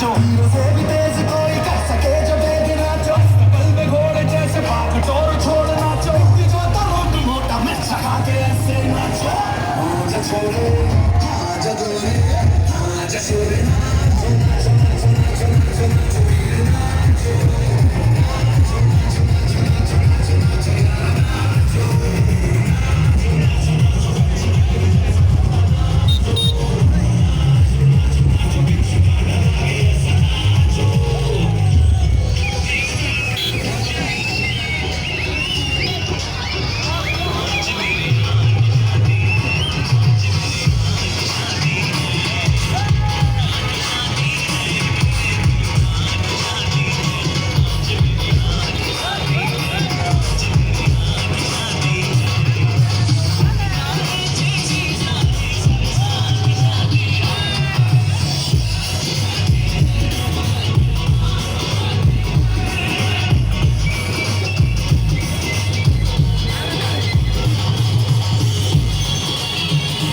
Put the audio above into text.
नाचो हीरो से भी तेज कोई कर सके जो वेग नाचो कल में घोड़े जैसे भाग चोर छोड़ नाचो जो तो रोटी मोटा मिर्चा खा के ऐसे नाचो आजा छोरे आजा दूरे आजा छोरे